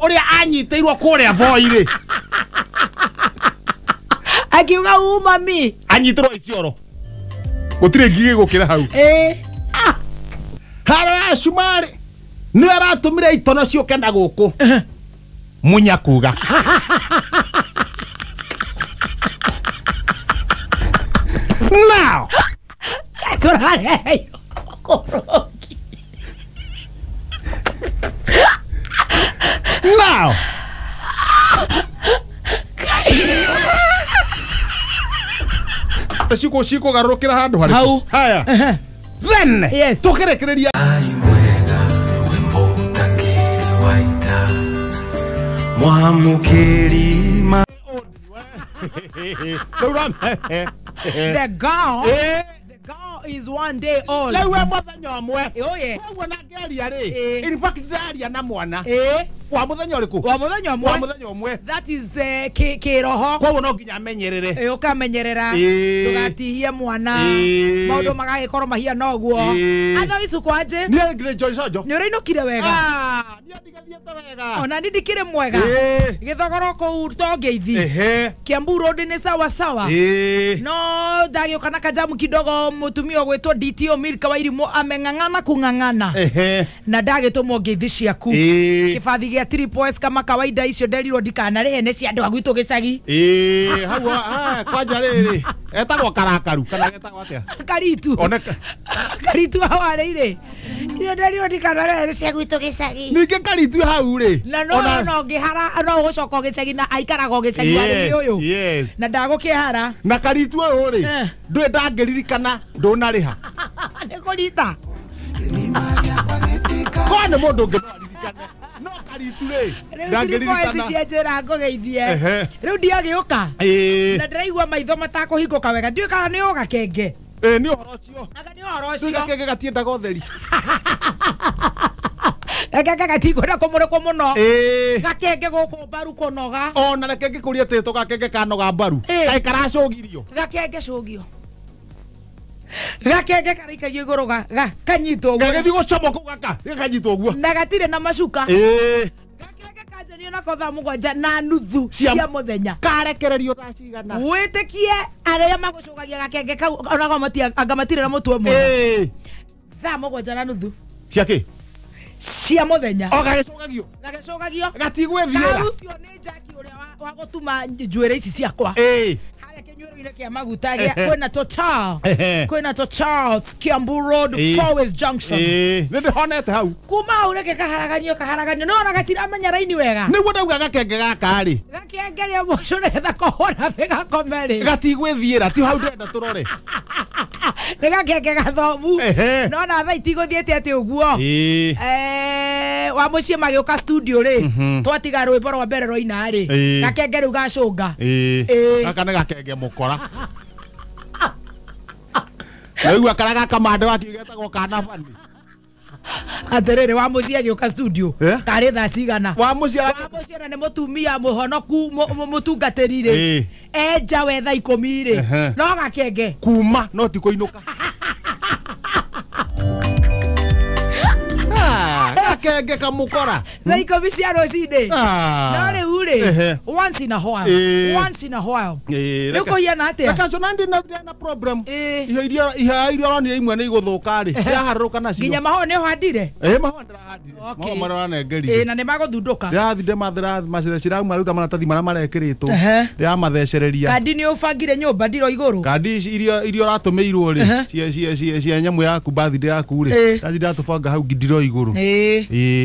uria anyiteirwo kuria voi-ri akiuga mami anyitirwo icioro gutire ngigi gukira hau hara Shumari ni aratumire itono ciuke na guku munya kuga now now Shiko garukira handu hari haya then yes tukirekereria mwamukirima the girl is one day old. Lewe muthenya omwe. Oh yeah. Kwa na geria ri. In fact zaria na mwana. Wa muthenya uriku? Wa muthenya omwe. Wa muthenya omwe. That is kiroho. Kwa no nginya amenyerere. Ukamenyerera. Tugatihie mwana. Maundu magagikorwo mahia noguo. Aza wicu kwaje? Ni ngire Joy Sojo. Ni urainukire wega. Ni ndigathiete wega. Ona ni ndikire mwega. Githogoro ko tongeithie. Kiambu road ni sawa sawa. No ndagioka na kajamu kidogo mutumio gwetwo DTO Milka Wairimu ameng'ang'ana kung'ang'ana. Na ndagitumwo ngeithi ciaku. Kibathi gia Triple S kama kawaida icio nderirwo ndikanarehe ne cia andu agwitu gicagi. Hau kwanja riri. Etagwo karakaru kana getagwo atia? Karitu. Oneka. Karitu hawareire. Iyo nderirwo ndikanarehe ne cia gwitu gicagi. Ninge karitu hau ri. Na no ngihara no gucoka gicagi na aikaraga gicagi wari uyu. Yes. Na ndagukihara. Na karitu uyu ri. Ndwe ndangeririkana ndunariha. Nikurita. Kone mundu ngiririkana. No karitu ri. Ndangeririkana. Cia njira ngogeithie. Riu ndiagiuka. Na ndiraigua maitho matakuhinguka wega. Ndiu kana ni ugakenge. Ni uhoro ucio. Aga ni uhoro ucio. Gakenge gatiendaga utheri. Gakenge gatikwenda kumurekwo muno. Gakenge guku mbaru kunoga. Ona gakenge kuria teto gakenge kanoga mbaru. Kai karacogirio. Gakenge cogio. Gakenge karikagia iguru kanyitwo guo. Gagithi gucoma ku gaka. Gakanyitwo guo. Na gatire na macuka. Gakenge kanjanio na kotha mugwanja na nuthu cia muthenya. Karekererio tha cigana. Witikie aria magucugagia gakenge kau ona gomatia angamatire na mutwe mwe. Tha mugwanja na nuthu. Cia ki? Cia muthenya. Gagicugagio. Gagicugagio. Gatigwethiera. Karutio ni Jackie uria wa gutuma njuire ici ciakwa. Kinyuruine kia maguta kwena Total Kiambu Road Forest Junction nindi honete hau kuma ureke kaharaganio no ona gatiramenya raini wega niguo ndauga gakenge gaka ri gakenge ria moco netha kohora bega komeri gatigwethiera ti hau ndenda turore ni gakenge gathomu no na tha itiguthiete ati uguo wa mucie magiuka studio ri twatiga rwimbo rwa mbere roina ri gakenge riu gacunga gaka ni gakenge mukora Naiwa karaga kamande wakigetagwo kana bani aterere wa mucie agiuka studio kari tha cigana wa mucie na mutumia muhonoku mutungatirire enja wetha 10 ri no gakenge kuma no ti kuinuka gakenge kamukora na 10 cia rucinde no riu ri once in a while riko hiana atia reka nandi na problem irio rani imwe ni iguthuka ri ya haruka nacio nginya maho ni handire maho ndirahandire maho marana ngeri na ni maguthunduka ya thinde mathira macire cirau maruta maratathi mara marekiritwo ya mathecereria kandi ni ubangire nyumba ndiro iguru kandi irio ratumeirwo ri cia nyamu yaku birthday yaku ri ndathi ndatubanga hau ndiro iguru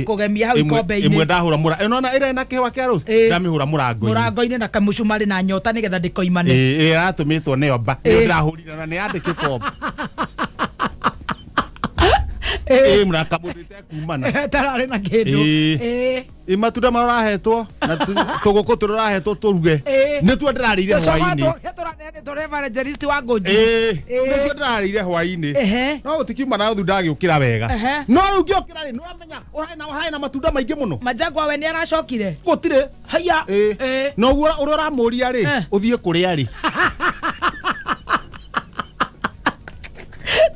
kugemia hau ikombe-ini imwe ndahura mura nona ira na kiwa kia rose ndamihura murango-ini na kamucumari na nyota nigetha ndikoimane ratumitwo ni omba ndirahurira na ni andikitwo mraka mudite kumana tarare na kindu matunda marahetwo na tuguku turahetwo turuge ni tu ndirarire hwaini evangelist wa goji ni tu ndirarire hwaini no utikiuma na thu ndagiukira wega no riu ngiukira ri no amenya urai na matunda maingi muno majagwa we ni aracokire gutire haya no uria uramuria ri uthie kuria ri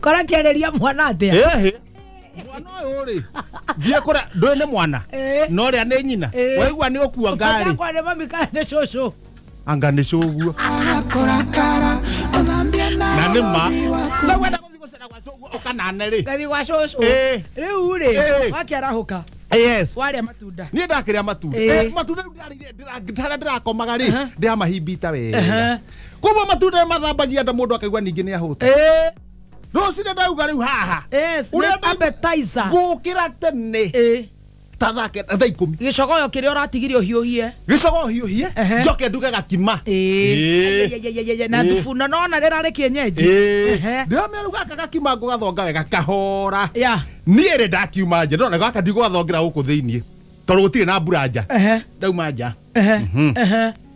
kora kiareria mwana atia mwana uyu ri Thie kora ndwene mwana no ria ne nyina waigua ni okua ngari kwa ne mami kana shosho anga ni shoguo na ni ma na wenda kuthi gucera kwa shoguo ukanane ri ngari kwa shosho riu ri wakiarahuka yes wale matunda ni ndakiria matunda matunda ndirakomaga ri ndamahibita wega kuba matunda mathambagia nda mundu akaigua ningi ni ahuta no sina ndauga riu haha appetizer gukira tene tathake thaa 10 gicogoyo kiria uratigirio hiuhie gicogo hiuhie njoke nduge gakima na tufuna nona rira ri kienyeji ndio gaka gakima ngugathonga wega kahora nie ri ndakiuma nje ndona gaka ndigwathongira guku thiini tondu gutire na buranja ndauma nja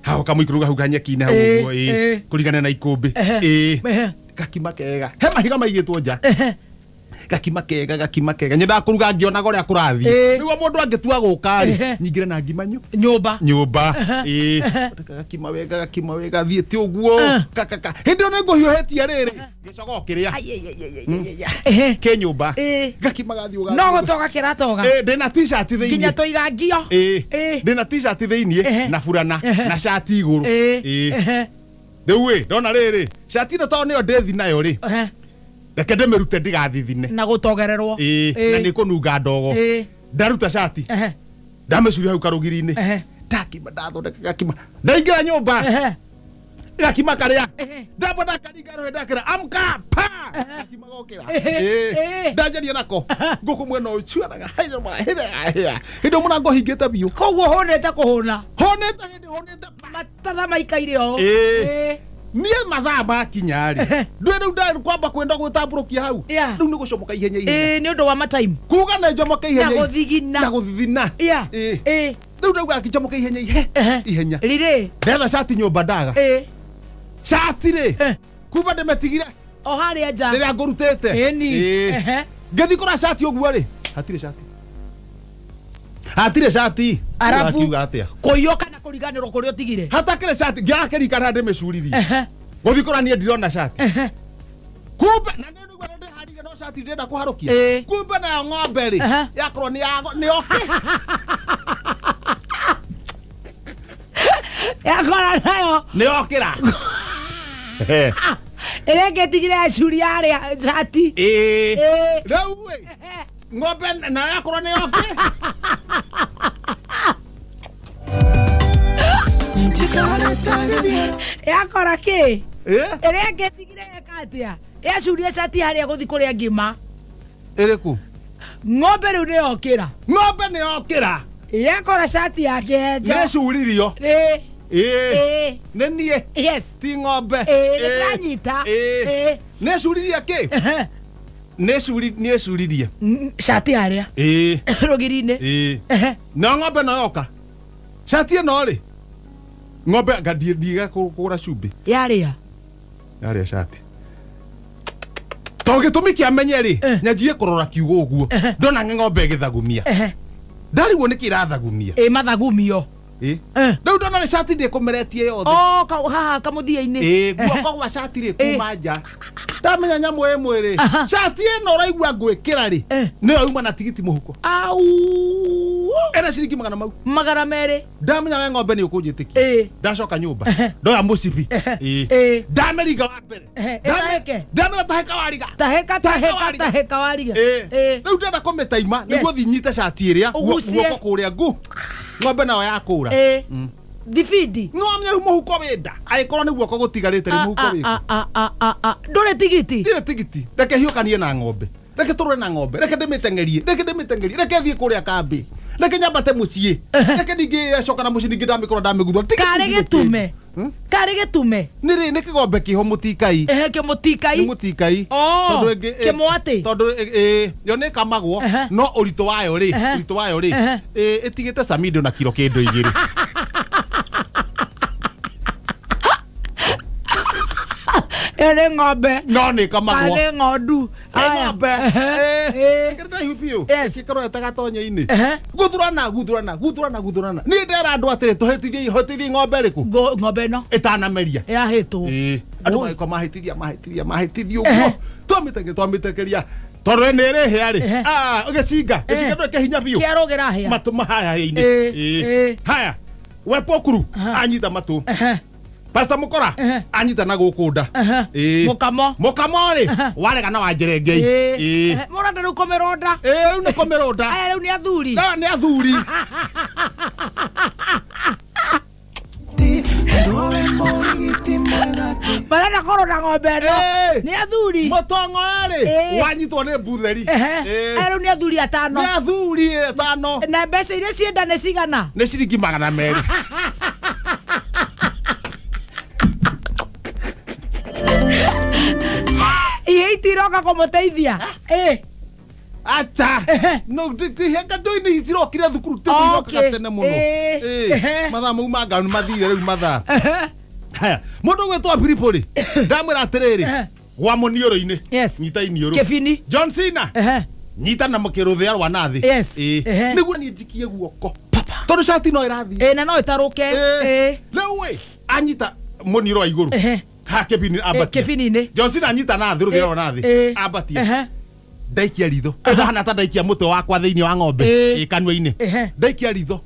hao kamuikuruga hau ganyeki-ini hau guo kurigana na ikumbi gakima kega he mahiga maigitwo nja gakima kega nyenda kuruga ngiona goria kurathi niguo mundu angitua guka ri nyingire na ngimanyu nyumba gakima wega thiete uguo kakaka hindi ona nguhiuhetia riri gicogo kiria ke nyumba gakima gathi uga no gotoga kiratoga ndina t-shirt thiini kinya toiga ngio ndina t-shirt thiini na furana na shirt iguru Dewe ndona riri shirt ino to niyo ndethi nayo ri reke ndemerute ndigathithine na gutogererwo na ni kununga ndogo ndaruta shati ndamecuri hau karugiri-ini ndakima ndathondeka gakima ndaingira nyumba gakima karia ndamba ndakaringa rohe ndakira amka pa gakima gokira ndanjaria nako nguku mwena uyu ciuanaga hindo muna ngohingite biu koguo honete kuhuna honete matatha maikaire o nie mathaa makinya ri ndwe riu ndari kwamba kwenda gutamburukia hau riu ni gucomoka ihenya ni undu wa matime kuga na njomoka ihenya na guthithina riu ndauga akichomoka ihenya riri ndetha shati nyumba ndaga shati ri kuba ndemetigire o haria nja riria ngurutete ngethi kora shati uguo ri hatire shati arafu kuyoka na kuriganirwo kuria utigire hatakire shati ngiakerikana ndimecuririe guthi kora nie ndirona shati kumbe na ndio niguo ndiharire no shati ndenda kuharukia kumbe na ng'ombe ri yakorwo ni oke yakora nayo ni okira eregetigire acuri aria shati riu ng'ombe na yakorwo ni oke yakora ki eregetigire ekatia yacuria shati haria guthi kuria ngima iriku ng'ombe riu ni okira yakora shati yake nja necuririo nenie ti ng'ombe nanyita necuririe ki necuririe shati haria rugiri-ini na ng'ombe no yoka shati ino ri ng'ombe ngandiga kugura cumbi yaria shati to gitumi kiamenye ri nyanjie kurora kiugo uguo ndona ng'ombe githagumia ndariguo niki irathagumia mathagumio riu ndona ni shati ndikumeretie yothe haha kamuthia-ini guoko gwa shati ri kuma nja ndamenya nyamu imwe ri shati ino uraigua ngwikira ri niyo yuma na tigiti muhuko ena ciringi magana meri ndamenya we ng'ombe ni ukunjitikia ndacoka nyumba ndoya mucibi ndameringa wa mbere ndamera taheka wariga riu ndenda kumitaima niguo thi nyite shati iria guoko kuria ngu ng'ombe nayo yakura thibindi ng'ombe muhuko wenda aikorwo ni guoko gutigarite ri muhuko wiko ndure tigiti reke hiukanie na ng'ombe reke turure na ng'ombe reke ndimitengerie reke thie kuria kambi reke nyambate mucie reke ningi coka na mucie ningi ndamikora ndamiguthwa kare gitume niri ni kigombe kiho mutikai ni mutikai tondu kimwati tondu yo ni kamagwo no urito wayo ri itigite samido na kilo kindu igiri ere ng'ombe no ni kamagwo kare ng'ondu ng'ombe kirida hupio kikoro etagatonye-ini guthurana ni ndera andu atiri tuhitithie ng'ombe riku ng'ombe no itanameria yahitwo andu maiko mahitithia uguo twamitekeria toro nere heari ugecinga ndo hinya biu kiarogera hea matu mahaya ini haya wepokuru anyita matu Pastor Mukora anyita na gukunda mukamo ri warega na wanjerengei muranda ru komeronda une komeronda aya ru ni athuri ni athuri Marana korona ng'ombe no ni athuri motongo ri wanyitwo ni butheri aya ni athuri atano ni athuri atano na mbeca iria cienda ni cigana ni ciringi 200 Iheitiroka kumuteithia acha no heka ndoini hicirokire thukuru timuiroka tene muno mathaa mau manganu mathire riu mathaa mundu gwetwa Filipoli ndamwira atiriri gwa munioro-ini nyita inioro Kefini John Cena nyita na mukiruthia rwa nathi niguo ni njikie guoko tondu shati no irathi na no itaruke riu we anyita munioro wa iguru ha Kefini abatia Kefini-ini John Cena anyita nathi ruthia rwa nathi abatia ndaikia ritho ndahana ta ndaikia mutwe wakwa thiini wa ng'ombe kanua-ini ndaikia ritho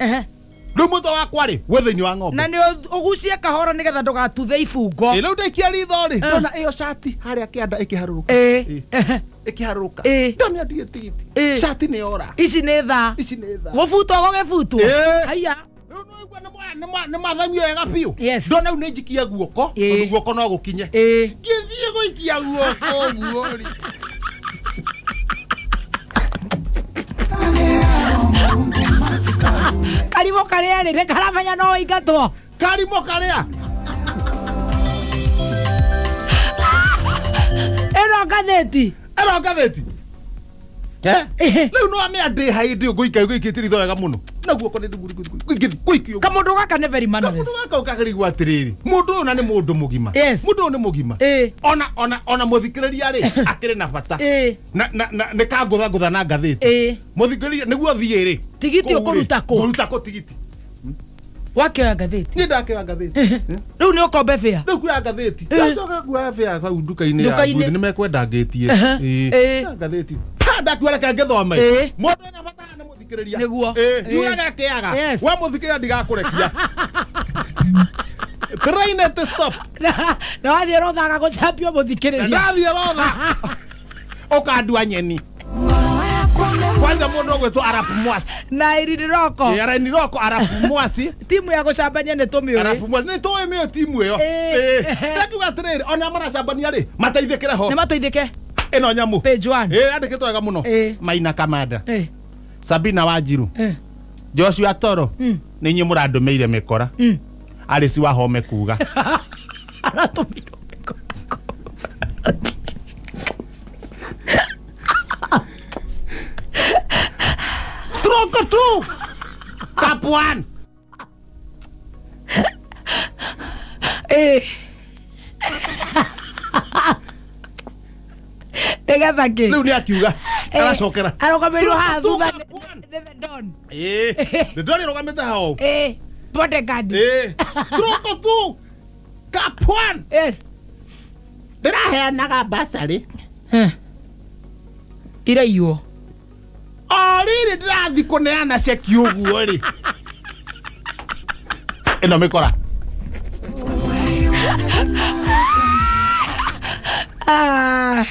riu mutwe wakwa ri we thiini wa ng'ombe na ni ugucie kahora nigetha ndugatuthe ibungo riu ndaikia ritho ri ndona iyo shati haria kianda ikiharuruka ikiharuruka ndamiendie tigiti shati ni ora ici ni tha gubutwo gugibutwo haya nä mathamio ega biå ndona u nä njikia guoko tondå guoko no gå kinye ngäthiä gå ikia guoko guo karimo karĩa rĩ nĩ karamenya no ingatwo karimo karĩa ĩno ngathĩti rĩu no amĩa ndĩ haĩndĩ ngũika gũikĩtie ritho wega mũno na guoko nĩ ngũikio kamũndũ gaka nĩ very mannerless kamũndũ gaka ũkagerigwo atĩrĩrĩ mũndũ ũyũ na nĩ mũndũ mũgima mũndũ ũyũ nĩ mũgima ona mũthikĩrĩria rĩ akĩrĩ na bata nĩ kangũthangũtha na ngathĩti mũthikĩrĩria nĩguo thiĩ rĩ tigiti ũkũruta kũ tigiti wakĩoya ngathĩti niĩ ndakĩoya ngathĩti rĩu nĩ ũkombe bĩa rĩu kuoya ngathĩti ndacoka kuoya bĩa kau nduka-inĩ ya nguthi nĩ mekwenda ngĩtie ngathĩti ndakiuga reke ngĩthome mũndũ ena bata nĩ mũthikĩrĩria nĩguo yuraga kĩaga we mũthikĩrĩria ndigakũrekia train at stop na wathiĩ rothaga gũcambio mũthikĩrĩria ndathiĩ rotha ũkandua nyeni kwanza mundu ogwetwo Arap Mwasi na Iriniroko Iriniroko Arap Mwasi timu ya gucambania ni tumi Arap Mwasi ni towe mio timu iyo ndakiuga atiriri ona maracambania ri mateithikire ho ni mateithike ino nyamu page 1 andikitwo wega muno Maina Kamanda Sabina Wanjiru Joshua Toro ni nyi murandumeire mikora Alice Wahome kuga aratumiro Stroke 2 Cap 1 Nĩgetha kĩ rĩu nĩ akiuga aracokera arũgamĩirwo haha thutha nĩ the Don the Don ĩrũgamĩte hau bodyguard Stroke 2 Cap 1 ndĩraheanaga basarĩ iraiywo rĩrĩ ndĩrathi kũneana ceki ũguo rĩ ĩno mĩkora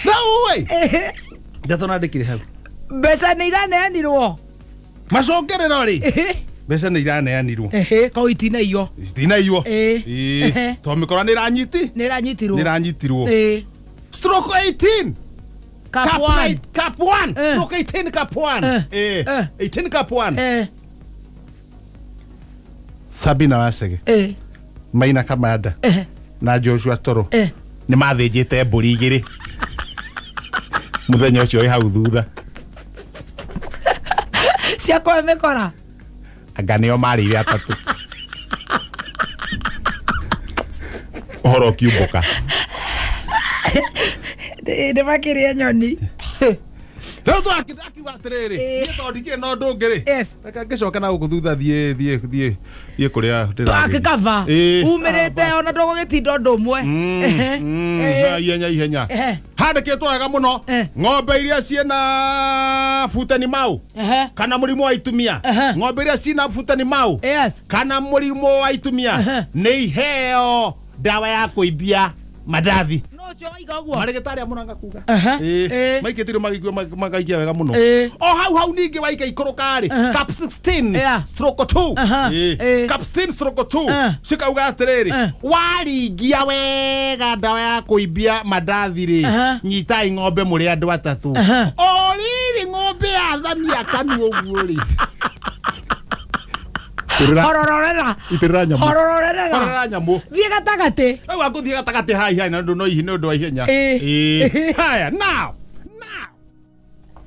na uwe ndatona ndĩkire hau mbeca nĩ iraneanirwo macokerero rĩ mbeca nĩ iraneanirwo kau itinaiywo to mĩkora nĩ iranyitirwo stroke 18 Cap 1 stroke 18 Cap 1 18 Cap 1 Sabina Wachege Maina Kamanda na Joshua Toro nĩ mathĩnjĩte mbũri igĩrĩ mũthenya ũcio wĩ hau thutha ciakwa mĩkora anga nĩo marĩire atatũ ũhoro ũkiumbũka nĩ makĩrĩa nyoni rĩu tũrakiuga atĩrĩrĩ niĩ tondũ ndikĩrĩ na ũndũ ũngĩ rĩ reka ngĩcoka na gũkũ thutha thiĩ kũrĩa ndĩragĩkaba umĩrĩte ona ndũgũgĩtinda ũndũ ũmwe ihenya handikitwo wega muno ng'ombe iria ciena futani mau kana murimu wa itumia ng'ombe iria ciena futani mau kana murimu wa itumia ni iheo dawa ya kuibia madathi marigitari amuranga kuga maikitiro magaikia wega muno o hau ningi waika ikorokari cap 16/2 cap 16/2 cikauga atiriri waringia wega dawa ya kuibia madathi ri nyita ng'ombe muri andu atatu o riri ng'ombe athamia kanu uguo ri horororera horororera nyamu thie gatagate au akuthie gatagate hai na ndu no ihine ndu wa ihenya haya now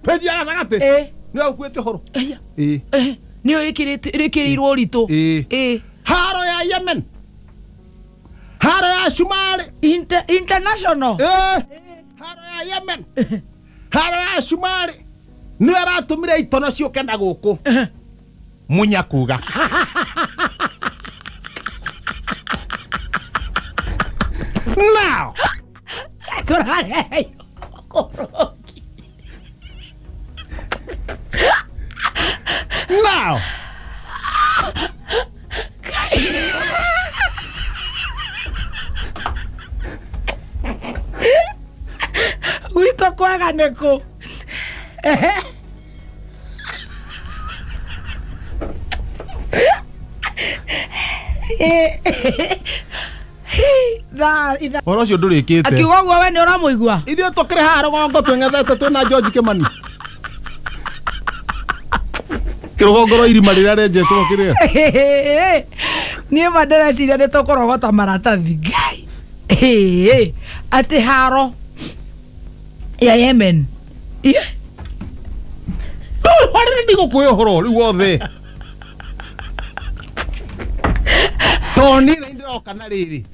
peji ya gatagate ni aukwete horo ni ikirirwo rito haro ya Yemen haro ya Somali international haro ya Yemen haro ya Somali ni aratumire itono cioke na guku munyakuga now now wito kwaga neko oro cio ndurikite akigogwo we ni uramuigua ithio tukire haro gongo twengethete twina George Kimani kirogoro irima rira renjetwo kiria ni madera ciria ni tukorogota maratathi ngai ati haro ya Yemen hore ndigo kuyo horo riu wothe toni ndio kana riri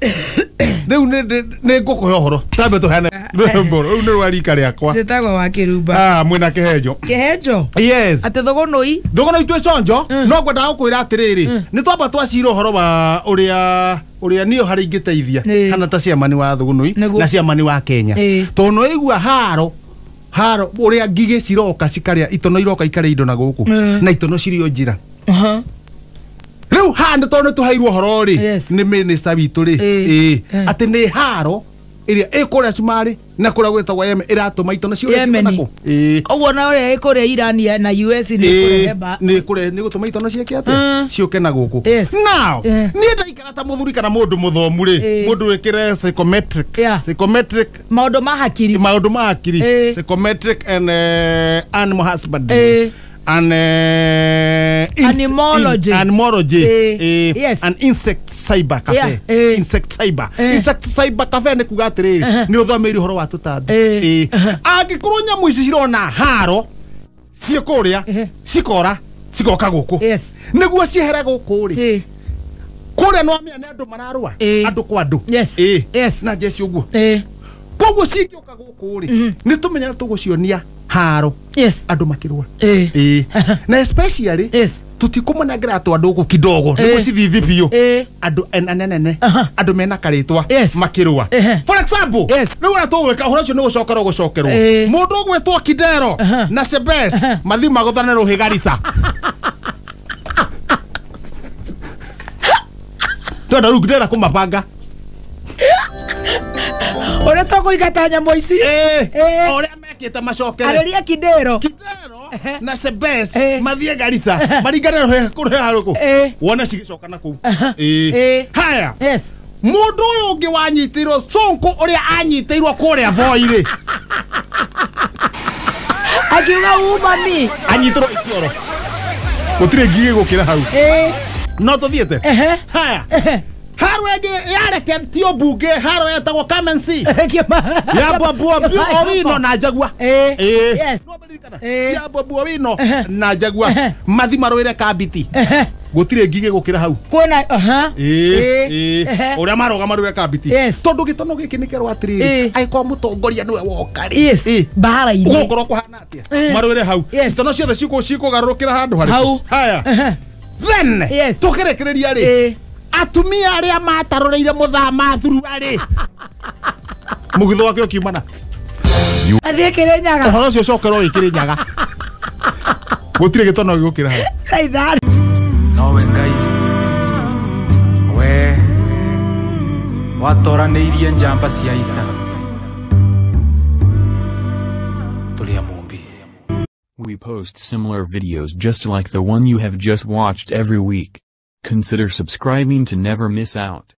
riu ni ngukuhe horo tambe tuhane riu ni rwarika riakwa zitagwa wa kirumba mwina kihenjo yes ate thogonoi twe chonjo no ngwenda gukwira atiriri ni twamba twacira horo wa uria niyo hari ingiteithia kana ta ciamani wa thogonoi na ciamani wa Kenya tono igua haro uria ngige ciroka cikaria itono iroka ikaria indo na guku na itono cirio njira riu hande tono tuhairwo horo ri ni minister witu ri ati ni haro iria ikuria Somali na kuria gwetagwa Yemen iratuma itono cio nako ogwo na uria ikuria Iran na US ni gutuma itono ciake ate cioke na guku now ni ndaikara ta muthuri kana mundu muthomu ri mundu wikire psychometric maundu ma hakiri psychometric and animal husbandry and animology yes. and insect cyber cafe insect cyber cafe ni kuga atiriri ni uthomeiri horo wa tutambi angikuru nyamu ici cirona haro ciekuria cikora cigoka guku niguo ciehere guku ri kuria no amia ni andu mararua andu kwa andu na jeshi uguo koguo cingioka guku ri ni tumenya tugucionia haro andu makirua na especially tutikumunagera atu andu guku kidogo niguo cithithi biu andu enanene andu mena karitwa makirua for example riu ora tuweka horo cio ni gucokerwo mundu gwetwo Kidero na Sebes mathi maguthane Ruhigarisa tonda ru Kidero kumapanga ore to kuigata nyamo ici ore mekite macokere areria Kidero na Sebes mathie Garissa maringane kuruhe haruko wona cigicokana ku haya mundu uyu ungi wanyitirwo Sonko uria anyitirwo kuria Voi-ri akiuga umani anyitirwo icioro gutire ngige gukira hau no tuthiete haya haro ege yareke tio bunge haro etagwo Kamensi ya babu Owino na Jagua ya babu Owino na Jagua mathi marwire kabiti gutire ngige gukira hau kwena uria maroga marwire kabiti tondu gitono giki nikerwa atiriri aiko mutongoria niwe wokari bara ini gukoro kuhana atia marwire hau tono ciothe cikugarurukira handu hariku haya then tukirekereria ri atumia aria mataroreire muthama thuru ari mugitho wake ukiumana Athiĩ Kĩrĩnyaga. Ũhoro ũcio cokera ũrĩ Kĩrĩnyaga. Gũtirĩ gĩtono gĩgũkĩra hau. Thaithari. Nowe Ngai. We watoranĩirie njamba cia ita. We post similar videos just like the one you have just watched every week. Consider subscribing to never miss out.